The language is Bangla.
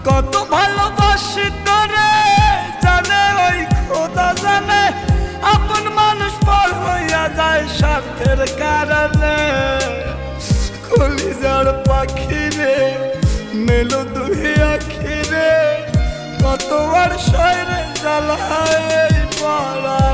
কত ভালোবাসি তোরে জানে ওই খোদা জানে, আপন মানুষ পর হইয়া যায় স্বার্থের কারণে। কলিজার পাখি রে মেলো দুই আখি রে, কত আর শয়রে জ্বালায় পড়া